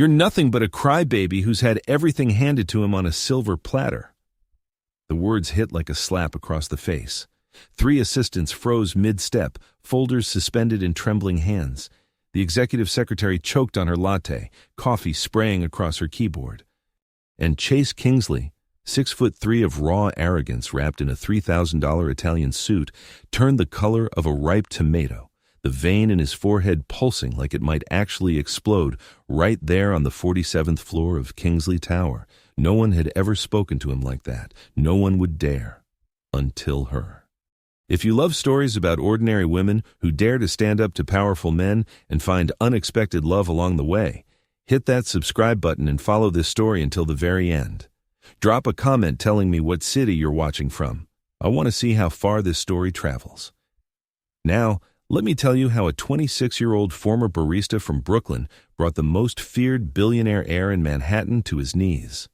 You're nothing but a crybaby who's had everything handed to him on a silver platter." The words hit like a slap across the face. 3 assistants froze mid-step, folders suspended in trembling hands. The executive secretary choked on her latte, coffee spraying across her keyboard. And Chase Kingsley, 6'3" of raw arrogance wrapped in a $3,000 Italian suit, turned the color of a ripe tomato, the vein in his forehead pulsing like it might actually explode right there on the 47th floor of Kingsley Tower. No one had ever spoken to him like that. No one would dare. Until her. If you love stories about ordinary women who dare to stand up to powerful men and find unexpected love along the way, hit that subscribe button and follow this story until the very end. Drop a comment telling me what city you're watching from. I want to see how far this story travels. Now, let me tell you how a 26-year-old former barista from Brooklyn brought the most feared billionaire heir in Manhattan to his knees.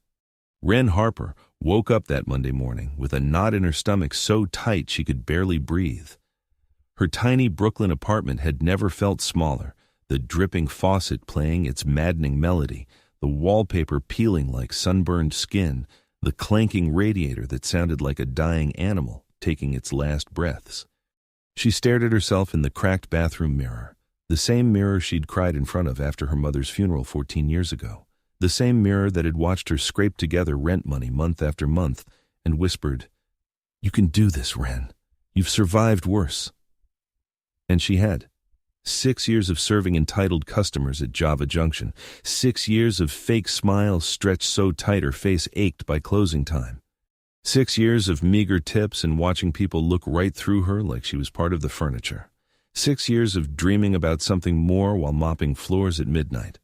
Wren Harper woke up that Monday morning with a knot in her stomach so tight she could barely breathe. Her tiny Brooklyn apartment had never felt smaller, the dripping faucet playing its maddening melody, the wallpaper peeling like sunburned skin, the clanking radiator that sounded like a dying animal taking its last breaths. She stared at herself in the cracked bathroom mirror, the same mirror she'd cried in front of after her mother's funeral 14 years ago. The same mirror that had watched her scrape together rent money month after month and whispered, "You can do this, Wren. You've survived worse." And she had. 6 years of serving entitled customers at Java Junction. 6 years of fake smiles stretched so tight her face ached by closing time. 6 years of meager tips and watching people look right through her like she was part of the furniture. 6 years of dreaming about something more while mopping floors at midnight.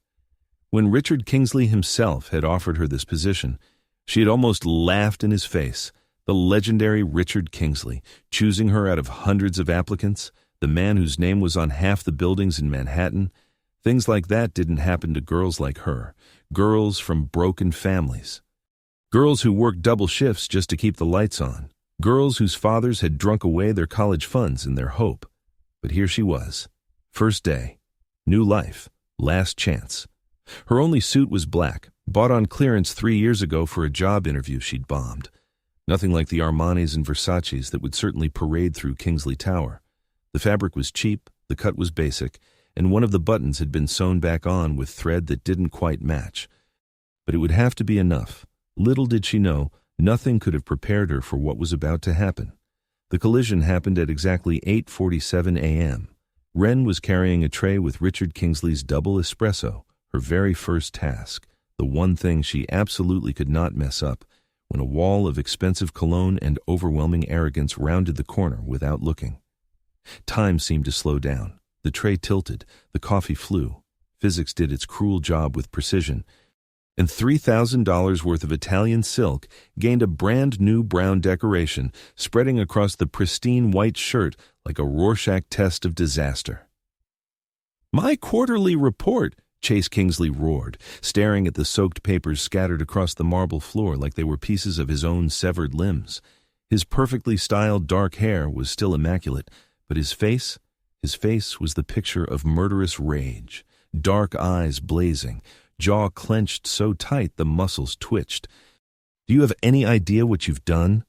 When Richard Kingsley himself had offered her this position, she had almost laughed in his face. The legendary Richard Kingsley, choosing her out of hundreds of applicants, the man whose name was on half the buildings in Manhattan. Things like that didn't happen to girls like her, girls from broken families. Girls who worked double shifts just to keep the lights on. Girls whose fathers had drunk away their college funds in their hope. But here she was. First day. New life. Last chance. Her only suit was black, bought on clearance 3 years ago for a job interview she'd bombed. Nothing like the Armanis and Versaces that would certainly parade through Kingsley Tower. The fabric was cheap, the cut was basic, and one of the buttons had been sewn back on with thread that didn't quite match. But it would have to be enough. Little did she know, nothing could have prepared her for what was about to happen. The collision happened at exactly 8:47 a.m. Wren was carrying a tray with Richard Kingsley's double espresso, her very first task, the one thing she absolutely could not mess up, when a wall of expensive cologne and overwhelming arrogance rounded the corner without looking. Time seemed to slow down. The tray tilted, the coffee flew. Physics did its cruel job with precision, and $3,000 worth of Italian silk gained a brand new brown decoration, spreading across the pristine white shirt like a Rorschach test of disaster. "My quarterly report," Chase Kingsley roared, staring at the soaked papers scattered across the marble floor like they were pieces of his own severed limbs. His perfectly styled dark hair was still immaculate, but his face was the picture of murderous rage, dark eyes blazing, jaw clenched so tight the muscles twitched. "Do you have any idea what you've done?"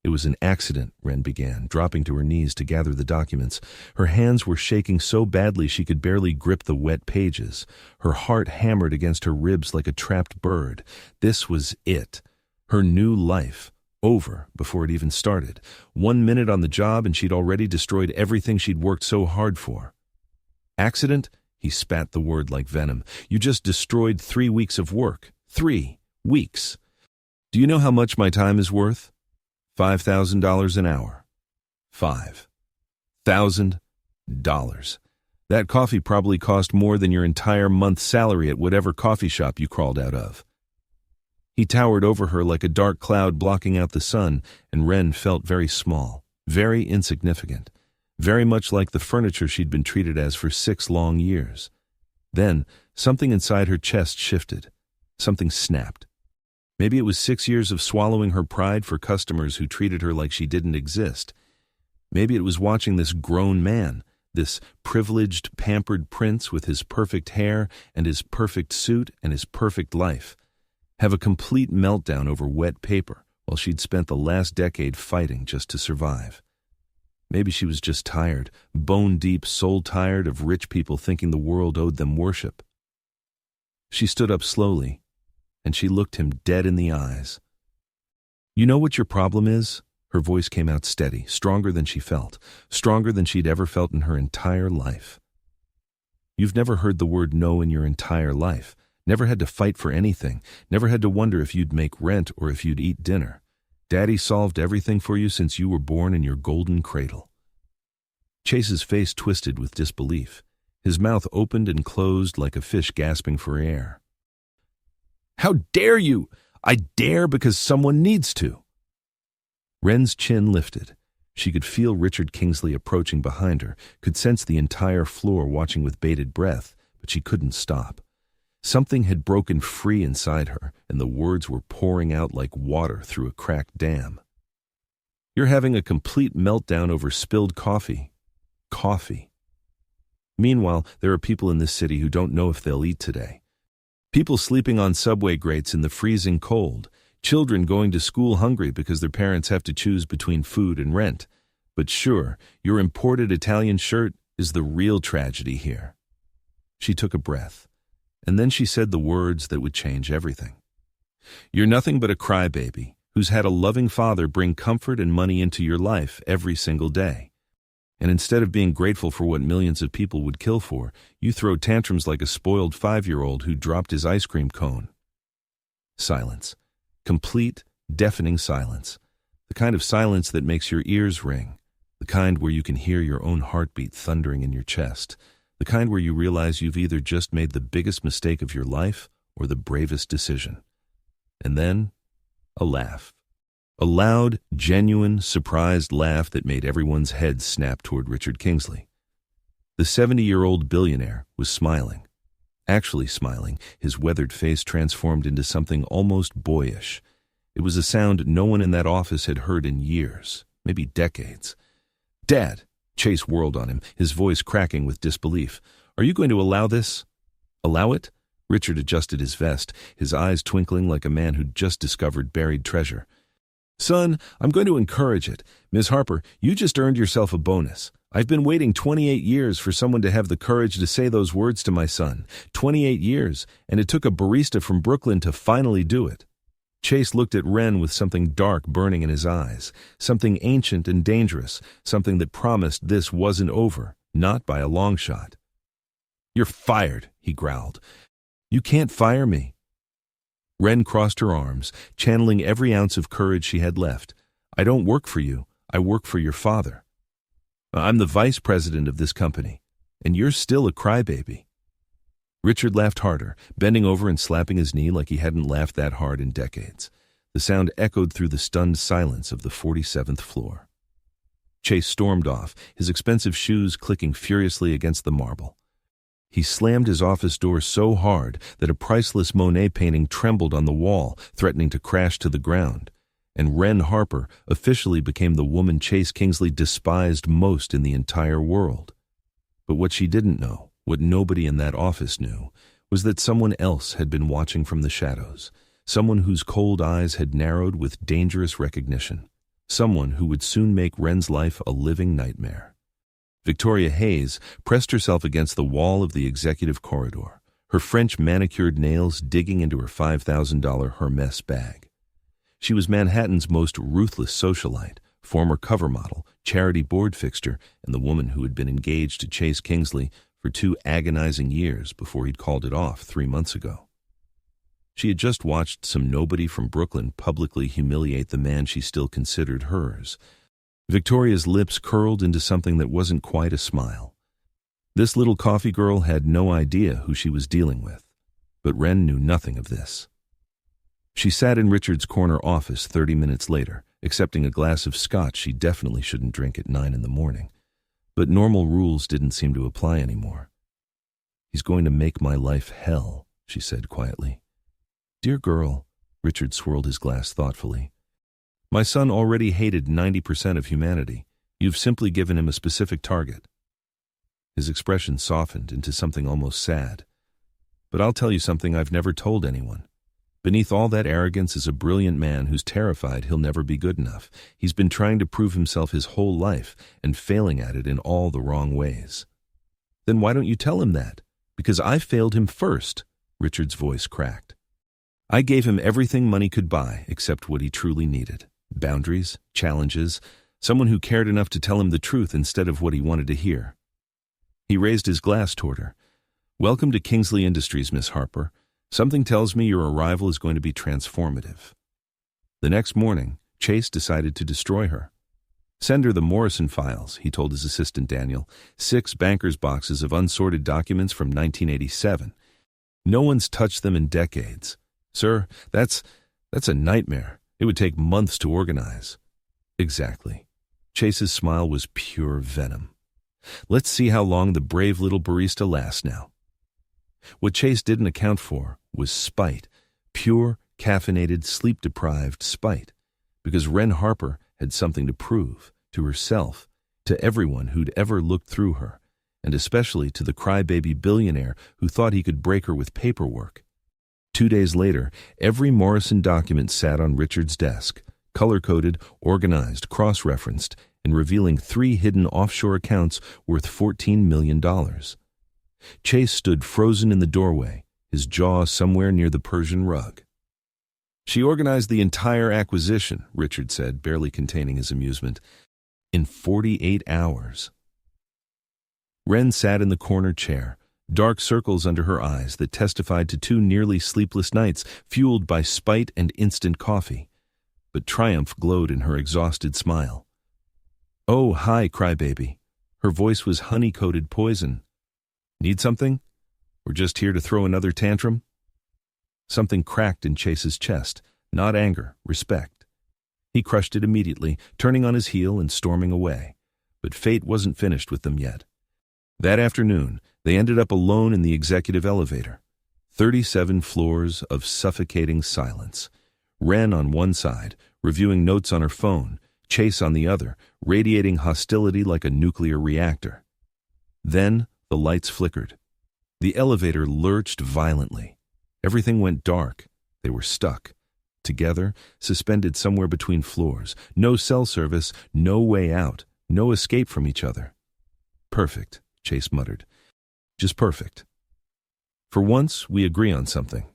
"It was an accident," Wren began, dropping to her knees to gather the documents. Her hands were shaking so badly she could barely grip the wet pages. Her heart hammered against her ribs like a trapped bird. This was it. Her new life. Over before it even started. 1 minute on the job and she'd already destroyed everything she'd worked so hard for. "Accident?" He spat the word like venom. "You just destroyed 3 weeks of work. 3 weeks. Do you know how much my time is worth? $5,000 an hour. $5,000. That coffee probably cost more than your entire month's salary at whatever coffee shop you crawled out of." He towered over her like a dark cloud blocking out the sun, and Wren felt very small, very insignificant, very much like the furniture she'd been treated as for 6 long years. Then, something inside her chest shifted. Something snapped. Maybe it was 6 years of swallowing her pride for customers who treated her like she didn't exist. Maybe it was watching this grown man, this privileged, pampered prince with his perfect hair and his perfect suit and his perfect life, have a complete meltdown over wet paper while she'd spent the last decade fighting just to survive. Maybe she was just tired, bone-deep, soul-tired of rich people thinking the world owed them worship. She stood up slowly, and she looked him dead in the eyes. "You know what your problem is?" Her voice came out steady, stronger than she felt, stronger than she'd ever felt in her entire life. "You've never heard the word no in your entire life, never had to fight for anything, never had to wonder if you'd make rent or if you'd eat dinner. Daddy solved everything for you since you were born in your golden cradle." Chase's face twisted with disbelief. His mouth opened and closed like a fish gasping for air. "How dare you? I dare because someone needs to." Wren's chin lifted. She could feel Richard Kingsley approaching behind her, could sense the entire floor watching with bated breath, but she couldn't stop. Something had broken free inside her, and the words were pouring out like water through a cracked dam. "You're having a complete meltdown over spilled coffee. Coffee. Meanwhile, there are people in this city who don't know if they'll eat today. People sleeping on subway grates in the freezing cold. Children going to school hungry because their parents have to choose between food and rent. But sure, your imported Italian shirt is the real tragedy here." She took a breath, and then she said the words that would change everything. "You're nothing but a crybaby who's had a loving father bring comfort and money into your life every single day. And instead of being grateful for what millions of people would kill for, you throw tantrums like a spoiled 5-year-old who dropped his ice cream cone." Silence. Complete, deafening silence. The kind of silence that makes your ears ring. The kind where you can hear your own heartbeat thundering in your chest. The kind where you realize you've either just made the biggest mistake of your life or the bravest decision. And then, a laugh. A loud, genuine, surprised laugh that made everyone's head snap toward Richard Kingsley. The 70-year-old billionaire was smiling. Actually smiling, his weathered face transformed into something almost boyish. It was a sound no one in that office had heard in years, maybe decades. "Dad!" Chase whirled on him, his voice cracking with disbelief. "Are you going to allow this?" "Allow it?" Richard adjusted his vest, his eyes twinkling like a man who'd just discovered buried treasure. "Son, I'm going to encourage it. Ms. Harper, you just earned yourself a bonus. I've been waiting 28 years for someone to have the courage to say those words to my son. 28 years, and it took a barista from Brooklyn to finally do it." Chase looked at Wren with something dark burning in his eyes, something ancient and dangerous, something that promised this wasn't over, not by a long shot. "You're fired," he growled. "You can't fire me." Wren crossed her arms, channeling every ounce of courage she had left. "I don't work for you. I work for your father. I'm the vice president of this company, and you're still a crybaby." Richard laughed harder, bending over and slapping his knee like he hadn't laughed that hard in decades. The sound echoed through the stunned silence of the 47th floor. Chase stormed off, his expensive shoes clicking furiously against the marble. He slammed his office door so hard that a priceless Monet painting trembled on the wall, threatening to crash to the ground. And Wren Harper officially became the woman Chase Kingsley despised most in the entire world. But what she didn't know, what nobody in that office knew, was that someone else had been watching from the shadows, someone whose cold eyes had narrowed with dangerous recognition, someone who would soon make Wren's life a living nightmare. Victoria Hayes pressed herself against the wall of the executive corridor, her French manicured nails digging into her $5,000 Hermes bag. She was Manhattan's most ruthless socialite, former cover model, charity board fixture, and the woman who had been engaged to Chase Kingsley for 2 agonizing years before he'd called it off 3 months ago. She had just watched some nobody from Brooklyn publicly humiliate the man she still considered hers. Victoria's lips curled into something that wasn't quite a smile. This little coffee girl had no idea who she was dealing with, but Wren knew nothing of this. She sat in Richard's corner office 30 minutes later, accepting a glass of scotch she definitely shouldn't drink at 9 in the morning. But normal rules didn't seem to apply anymore. "He's going to make my life hell," she said quietly. "Dear girl," Richard swirled his glass thoughtfully. "My son already hated 90% of humanity. You've simply given him a specific target." His expression softened into something almost sad. "But I'll tell you something I've never told anyone. Beneath all that arrogance is a brilliant man who's terrified he'll never be good enough. He's been trying to prove himself his whole life and failing at it in all the wrong ways." "Then why don't you tell him that?" "Because I failed him first," Richard's voice cracked. "I gave him everything money could buy except what he truly needed. Boundaries, challenges, someone who cared enough to tell him the truth instead of what he wanted to hear." He raised his glass toward her. "Welcome to Kingsley Industries, Miss Harper. Something tells me your arrival is going to be transformative." The next morning, Chase decided to destroy her. "Send her the Morrison files," he told his assistant Daniel. 6 banker's boxes of unsorted documents from 1987. "No one's touched them in decades. Sir, that's a nightmare. It would take months to organize." "Exactly." Chase's smile was pure venom. "Let's see how long the brave little barista lasts now." What Chase didn't account for was spite, pure, caffeinated, sleep-deprived spite, because Wren Harper had something to prove, to herself, to everyone who'd ever looked through her, and especially to the crybaby billionaire who thought he could break her with paperwork. 2 days later, every Morrison document sat on Richard's desk, color-coded, organized, cross-referenced, and revealing 3 hidden offshore accounts worth $14 million. Chase stood frozen in the doorway, his jaw somewhere near the Persian rug. "She organized the entire acquisition," Richard said, barely containing his amusement, "in 48 hours. Wren sat in the corner chair, dark circles under her eyes that testified to 2 nearly sleepless nights fueled by spite and instant coffee. But triumph glowed in her exhausted smile. "Oh, hi, crybaby." Her voice was honey-coated poison. "Need something? We're just here to throw another tantrum?" Something cracked in Chase's chest, not anger, respect. He crushed it immediately, turning on his heel and storming away. But fate wasn't finished with them yet. That afternoon, they ended up alone in the executive elevator. 37 floors of suffocating silence. Wren on one side, reviewing notes on her phone, Chase on the other, radiating hostility like a nuclear reactor. Then the lights flickered. The elevator lurched violently. Everything went dark. They were stuck. Together, suspended somewhere between floors. No cell service, no way out, no escape from each other. "Perfect," Chase muttered. "Just perfect. For once, we agree on something."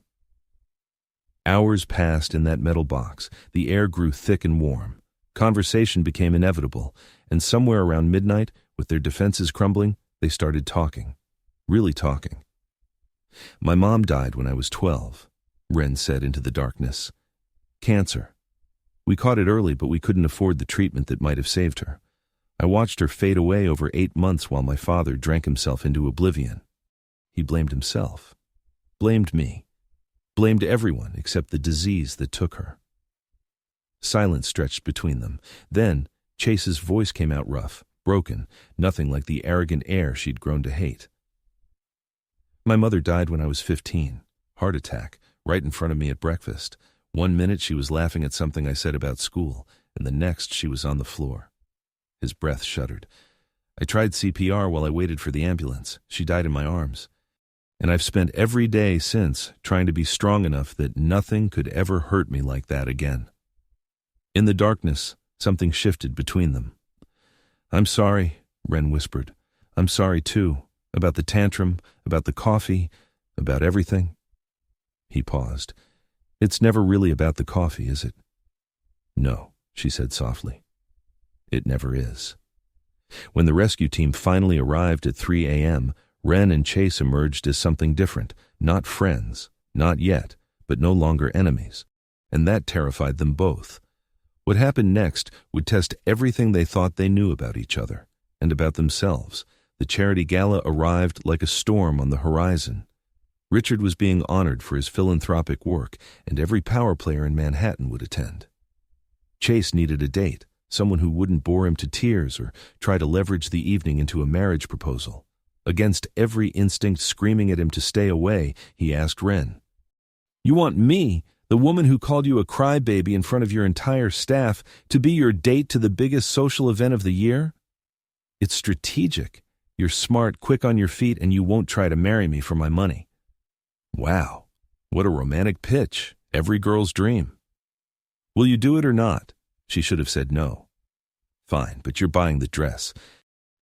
Hours passed in that metal box. The air grew thick and warm. Conversation became inevitable, and somewhere around midnight, with their defenses crumbling, they started talking. Really talking. "My mom died when I was 12, Wren said into the darkness. "Cancer. We caught it early, but we couldn't afford the treatment that might have saved her. I watched her fade away over 8 months while my father drank himself into oblivion. He blamed himself. Blamed me. Blamed everyone except the disease that took her." Silence stretched between them. Then, Chase's voice came out rough, broken, nothing like the arrogant air she'd grown to hate. "My mother died when I was 15. Heart attack, right in front of me at breakfast. 1 minute she was laughing at something I said about school, and the next she was on the floor." His breath shuddered. "I tried CPR while I waited for the ambulance. She died in my arms. And I've spent every day since trying to be strong enough that nothing could ever hurt me like that again." In the darkness, something shifted between them. "I'm sorry," Wren whispered. "I'm sorry, too. About the tantrum, about the coffee, about everything." He paused. "It's never really about the coffee, is it?" "No," she said softly. "It never is." When the rescue team finally arrived at 3 a.m., Wren and Chase emerged as something different, not friends, not yet, but no longer enemies. And that terrified them both. What happened next would test everything they thought they knew about each other, and about themselves. The charity gala arrived like a storm on the horizon. Richard was being honored for his philanthropic work, and every power player in Manhattan would attend. Chase needed a date, someone who wouldn't bore him to tears or try to leverage the evening into a marriage proposal. Against every instinct screaming at him to stay away, he asked Wren, "You want me, the woman who called you a crybaby in front of your entire staff, to be your date to the biggest social event of the year? It's strategic. You're smart, quick on your feet, and you won't try to marry me for my money." Wow, what a romantic pitch. Every girl's dream. "Will you do it or not?" She should have said no. "Fine, but you're buying the dress,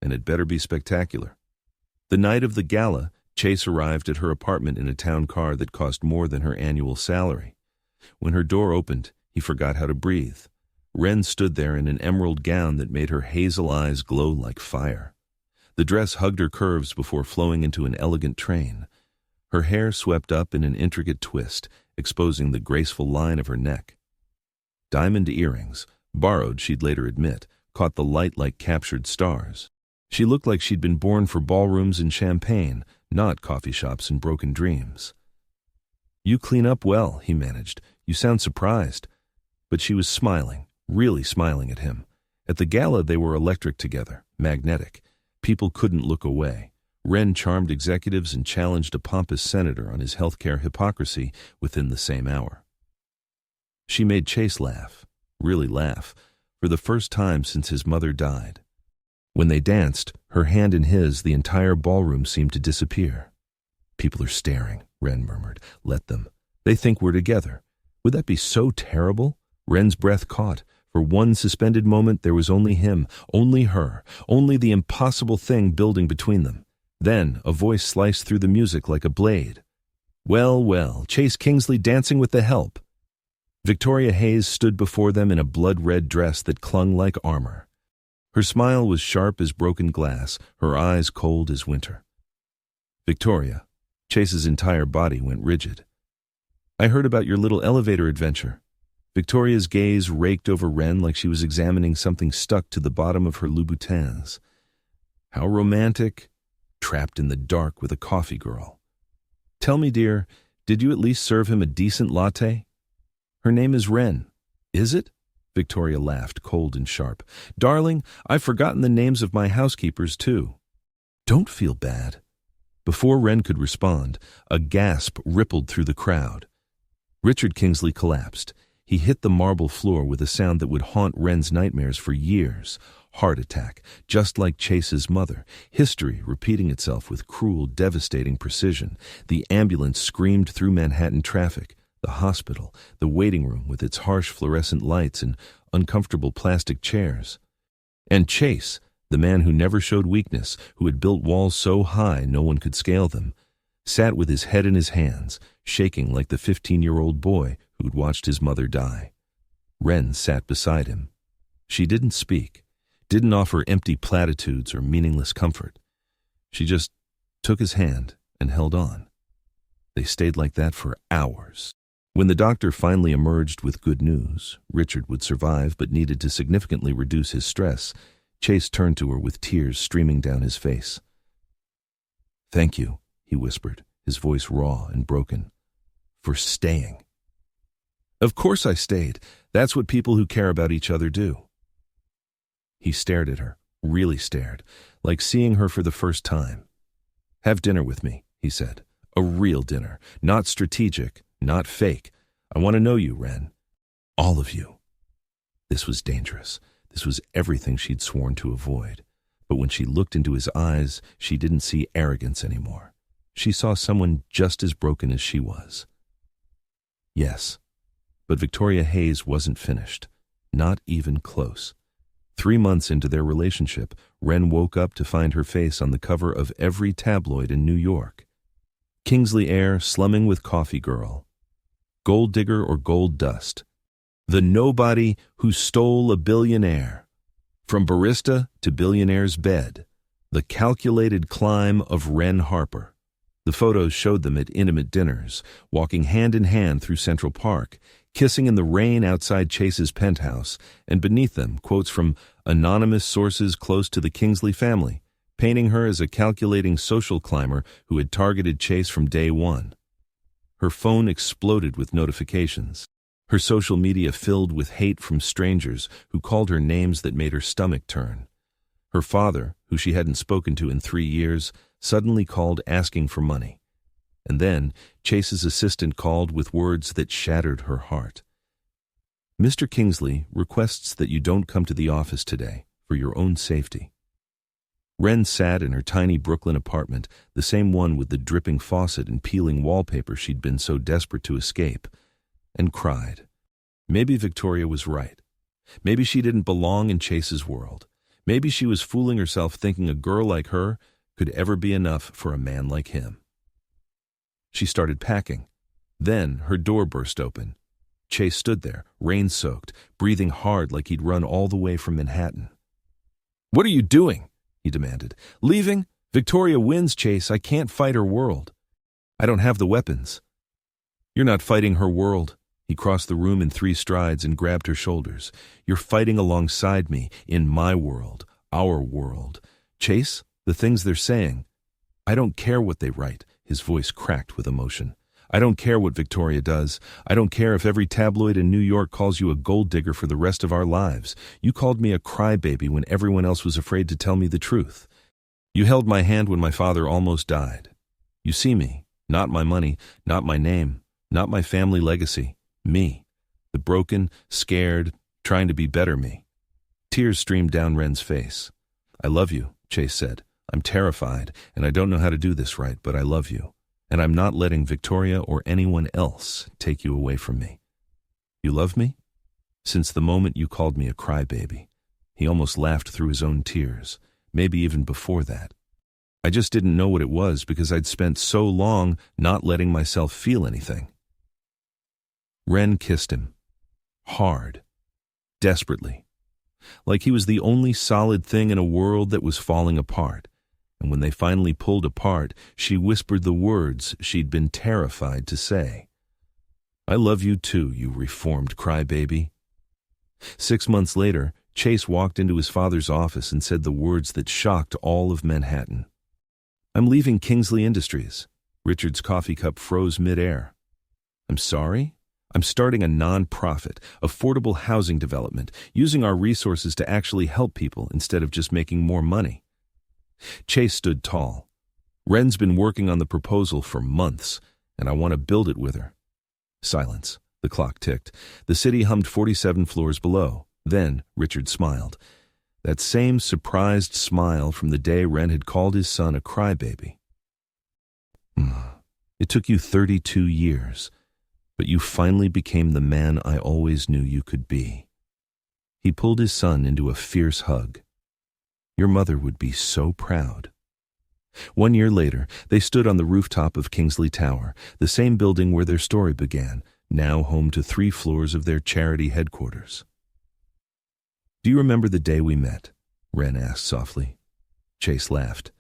and it better be spectacular." The night of the gala, Chase arrived at her apartment in a town car that cost more than her annual salary. When her door opened, he forgot how to breathe. Wren stood there in an emerald gown that made her hazel eyes glow like fire. The dress hugged her curves before flowing into an elegant train. Her hair swept up in an intricate twist, exposing the graceful line of her neck. Diamond earrings, borrowed she'd later admit, caught the light like captured stars. She looked like she'd been born for ballrooms and champagne, not coffee shops and broken dreams. "You clean up well," he managed. "You sound surprised." But she was smiling, really smiling at him. At the gala they were electric together, magnetic. People couldn't look away. Wren charmed executives and challenged a pompous senator on his healthcare hypocrisy within the same hour. She made Chase laugh, really laugh, for the first time since his mother died. When they danced, her hand in his, the entire ballroom seemed to disappear. "People are staring," Wren murmured. "Let them. They think we're together. Would that be so terrible?" Wren's breath caught. For one suspended moment, there was only him, only her, only the impossible thing building between them. Then a voice sliced through the music like a blade. "Well, well, Chase Kingsley dancing with the help." Victoria Hayes stood before them in a blood-red dress that clung like armor. Her smile was sharp as broken glass, her eyes cold as winter. "Victoria," Chase's entire body went rigid. "I heard about your little elevator adventure." Victoria's gaze raked over Wren like she was examining something stuck to the bottom of her Louboutins. "How romantic. Trapped in the dark with a coffee girl. Tell me, dear, did you at least serve him a decent latte?" "Her name is Wren." "Is it?" Victoria laughed, cold and sharp. "Darling, I've forgotten the names of my housekeepers, too." "Don't feel bad." Before Wren could respond, a gasp rippled through the crowd. Richard Kingsley collapsed. He hit the marble floor with a sound that would haunt Wren's nightmares for years. Heart attack, just like Chase's mother. History repeating itself with cruel, devastating precision. The ambulance screamed through Manhattan traffic. The hospital, the waiting room with its harsh fluorescent lights and uncomfortable plastic chairs. And Chase, the man who never showed weakness, who had built walls so high no one could scale them, sat with his head in his hands, shaking like the 15-year-old boy who'd watched his mother die. Wren sat beside him. She didn't speak, didn't offer empty platitudes or meaningless comfort. She just took his hand and held on. They stayed like that for hours. When the doctor finally emerged with good news, Richard would survive but needed to significantly reduce his stress, Chase turned to her with tears streaming down his face. "Thank you," he whispered, his voice raw and broken, "for staying." "Of course I stayed. That's what people who care about each other do." He stared at her, really stared, like seeing her for the first time. "Have dinner with me," he said. "A real dinner, not strategic, not fake. I want to know you, Wren. All of you." This was dangerous. This was everything she'd sworn to avoid. But when she looked into his eyes, she didn't see arrogance anymore. She saw someone just as broken as she was. Yes. But Victoria Hayes wasn't finished. Not even close. 3 months into their relationship, Wren woke up to find her face on the cover of every tabloid in New York. Kingsley Air slumming with coffee girl. Gold digger or gold dust. The nobody who stole a billionaire. From barista to billionaire's bed. The calculated climb of Wren Harper. The photos showed them at intimate dinners, walking hand in hand through Central Park, kissing in the rain outside Chase's penthouse, and beneath them, quotes from anonymous sources close to the Kingsley family, painting her as a calculating social climber who had targeted Chase from day one. Her phone exploded with notifications. Her social media filled with hate from strangers who called her names that made her stomach turn. Her father, who she hadn't spoken to in 3 years, suddenly called asking for money. And then Chase's assistant called with words that shattered her heart. "Mr. Kingsley requests that you don't come to the office today for your own safety." Wren sat in her tiny Brooklyn apartment, the same one with the dripping faucet and peeling wallpaper she'd been so desperate to escape, and cried. Maybe Victoria was right. Maybe she didn't belong in Chase's world. Maybe she was fooling herself thinking a girl like her could ever be enough for a man like him. She started packing. Then her door burst open. Chase stood there, rain-soaked, breathing hard like he'd run all the way from Manhattan. "What are you doing?" he demanded. "Leaving? Victoria wins, Chase. I can't fight her world. I don't have the weapons." "You're not fighting her world." He crossed the room in 3 strides and grabbed her shoulders. "You're fighting alongside me, in my world, our world. Chase, the things they're saying, I don't care what they write." His voice cracked with emotion. "I don't care what Victoria does. I don't care if every tabloid in New York calls you a gold digger for the rest of our lives. You called me a crybaby when everyone else was afraid to tell me the truth. You held my hand when my father almost died. You see me, not my money, not my name, not my family legacy. Me, the broken, scared, trying to be better me." Tears streamed down Wren's face. "I love you," Chase said. "I'm terrified, and I don't know how to do this right, but I love you. And I'm not letting Victoria or anyone else take you away from me." "You love me?" "Since the moment you called me a crybaby." He almost laughed through his own tears, maybe even before that. "I just didn't know what it was because I'd spent so long not letting myself feel anything." Wren kissed him. Hard. Desperately. Like he was the only solid thing in a world that was falling apart. And when they finally pulled apart, she whispered the words she'd been terrified to say. "I love you too, you reformed crybaby." 6 months later, Chase walked into his father's office and said the words that shocked all of Manhattan. "I'm leaving Kingsley Industries." Richard's coffee cup froze midair. "I'm sorry? I'm starting a non-profit, affordable housing development, using our resources to actually help people instead of just making more money." Chase stood tall. "Wren's been working on the proposal for months, and I want to build it with her." Silence. The clock ticked. The city hummed 47 floors below. Then Richard smiled. That same surprised smile from the day Wren had called his son a crybaby. "It took you 32 years, but you finally became the man I always knew you could be." He pulled his son into a fierce hug. "Your mother would be so proud." 1 year later, they stood on the rooftop of Kingsley Tower, the same building where their story began, now home to 3 floors of their charity headquarters. "Do you remember the day we met?" Wren asked softly. Chase laughed.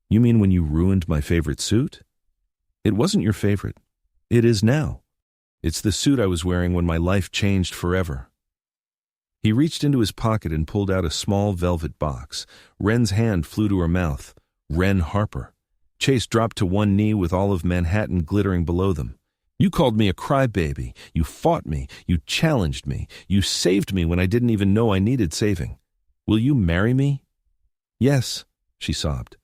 "You mean when you ruined my favorite suit?" "It wasn't your favorite. It is now. It's the suit I was wearing when my life changed forever." He reached into his pocket and pulled out a small velvet box. Wren's hand flew to her mouth. Wren Harper. Chase dropped to one knee with all of Manhattan glittering below them. "You called me a crybaby. You fought me. You challenged me. You saved me when I didn't even know I needed saving. Will you marry me?" "Yes," she sobbed.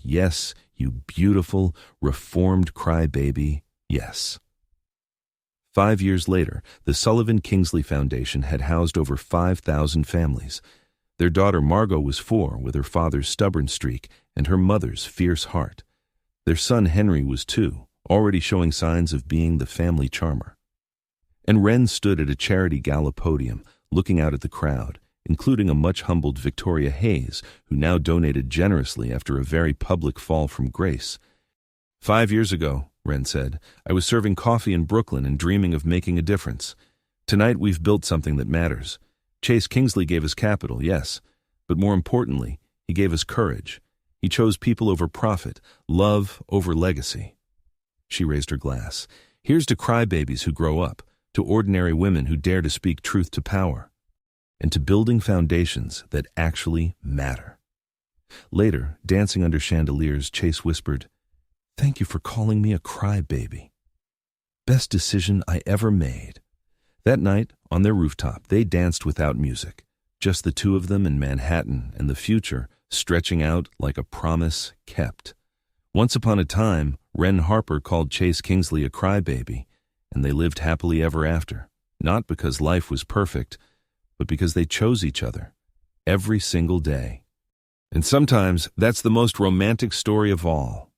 Yes, you beautiful, reformed crybaby, yes." 5 years later, the Sullivan Kingsley Foundation had housed over 5,000 families. Their daughter Margot was 4, with her father's stubborn streak and her mother's fierce heart. Their son Henry was 2, already showing signs of being the family charmer. And Wren stood at a charity gala podium, looking out at the crowd, including a much-humbled Victoria Hayes, who now donated generously after a very public fall from grace. 5 years ago, Wren said, I was serving coffee in Brooklyn and dreaming of making a difference. Tonight we've built something that matters. Chase Kingsley gave us capital, yes, but more importantly, he gave us courage. He chose people over profit, love over legacy." She raised her glass. "Here's to crybabies who grow up, to ordinary women who dare to speak truth to power, and to building foundations that actually matter." Later, dancing under chandeliers, Chase whispered, "Thank you for calling me a crybaby. Best decision I ever made." That night, on their rooftop, they danced without music, just the two of them in Manhattan and the future stretching out like a promise kept. Once upon a time, Wren Harper called Chase Kingsley a crybaby, and they lived happily ever after, not because life was perfect, but because they chose each other every single day. And sometimes that's the most romantic story of all.